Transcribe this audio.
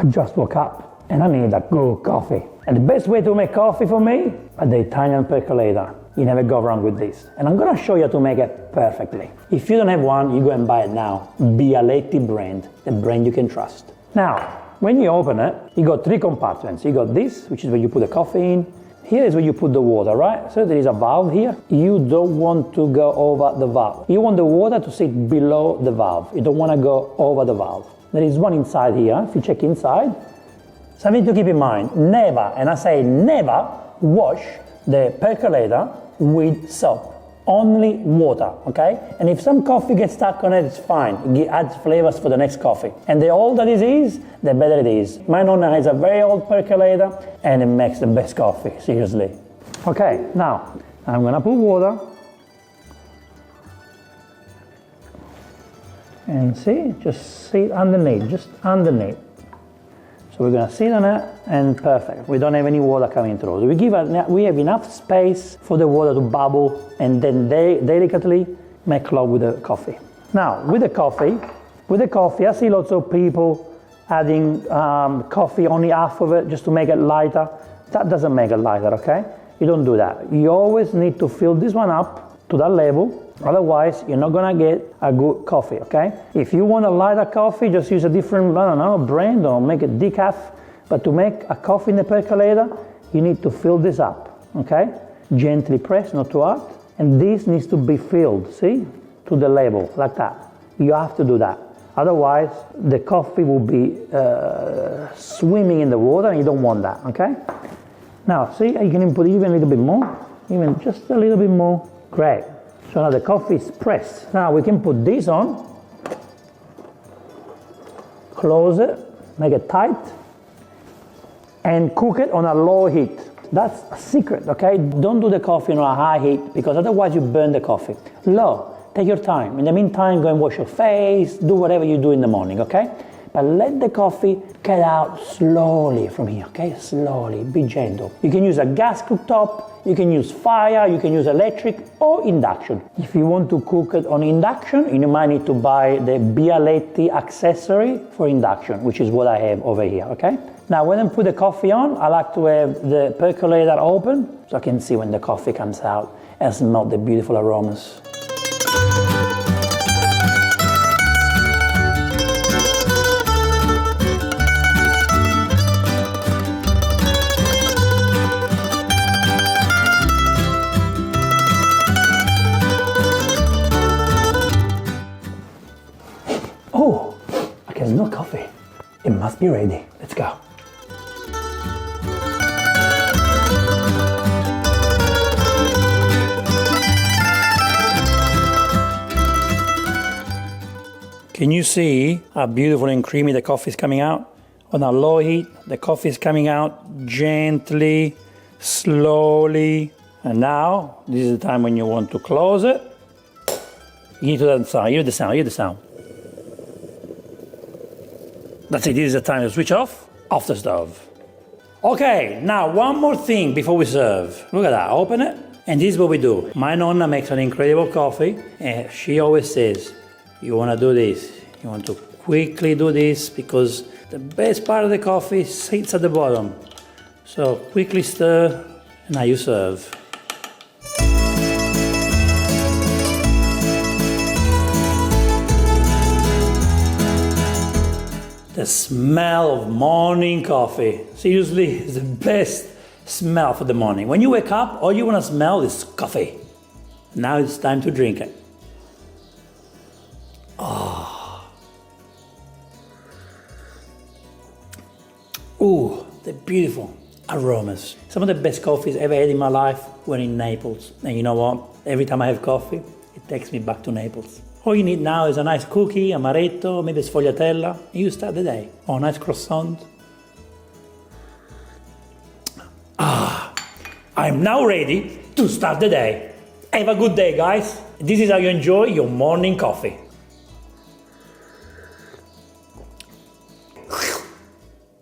I just woke up and I need a good coffee. And the best way to make coffee for me are the Italian Percolator. You never go wrong with this. And I'm gonna show you how to make it perfectly. If you don't have one, you go and buy it now. Bialetti brand, the brand you can trust. Now, when you open it, you got 3 compartments. You got this, which is where you put the coffee in. Here is where you put the water, right? So there is a valve here. You don't want to go over the valve. You want the water to sit below the valve. You don't want to go over the valve. There is one inside here. If you check inside, something to keep in mind. Never, and I say never, wash the percolator with soap. Only water, okay? And if some coffee gets stuck on it, it's fine. It adds flavors for the next coffee. And the older it is, the better it is. My nonna has a very old percolator and it makes the best coffee, seriously. Okay, now I'm gonna put water. And see, just sit underneath, just underneath. So we're gonna sit on it and perfect. We don't have any water coming through. So we have enough space for the water to bubble and then delicately make love with the coffee. Now, with the coffee, I see lots of people adding coffee, only half of it, just to make it lighter. That doesn't make it lighter, okay? You don't do that. You always need to fill this one up to that level. Otherwise, you're not gonna get a good coffee, okay? If you want a lighter coffee, just use a different, I don't know, brand or make it decaf. But to make a coffee in the percolator, you need to fill this up, okay? Gently press, not too hard. And this needs to be filled, see? To the level, like that. You have to do that. Otherwise, the coffee will be swimming in the water and you don't want that, okay? Now, see, you can put even a little bit more, even just a little bit more. Great. So now the coffee is pressed. Now we can put this on, close it, make it tight, and cook it on a low heat. That's a secret, okay? Don't do the coffee on a high heat because otherwise you burn the coffee. Low, take your time. In the meantime, go and wash your face, do whatever you do in the morning, okay? But let the coffee get out slowly from here, okay? Slowly, be gentle. You can use a gas cooktop, you can use fire, you can use electric or induction. If you want to cook it on induction, you might need to buy the Bialetti accessory for induction, which is what I have over here, okay? Now, when I put the coffee on, I like to have the percolator open so I can see when the coffee comes out and smell the beautiful aromas. Oh, I can smell coffee. It must be ready. Let's go. Can you see how beautiful and creamy the coffee is coming out? On a low heat, the coffee is coming out gently, slowly. And now, this is the time when you want to close it. You need to hear the sound, hear the sound, hear the sound. That's it, this is the time to switch off the stove. Okay, now one more thing before we serve. Look at that, open it, and this is what we do. My nonna makes an incredible coffee, and she always says, you wanna do this, you want to quickly do this because the best part of the coffee sits at the bottom. So quickly stir, and now you serve. The smell of morning coffee, seriously, is the best smell for the morning. When you wake up, all you want to smell is coffee. Now it's time to drink it. Oh. Ooh, the beautiful aromas. Some of the best coffees I've ever had in my life were in Naples. And you know what? Every time I have coffee, it takes me back to Naples. All you need now is a nice cookie, amaretto, maybe a sfogliatella, and you start the day. Or a nice croissant. I'm now ready to start the day. Have a good day, guys. This is how you enjoy your morning coffee.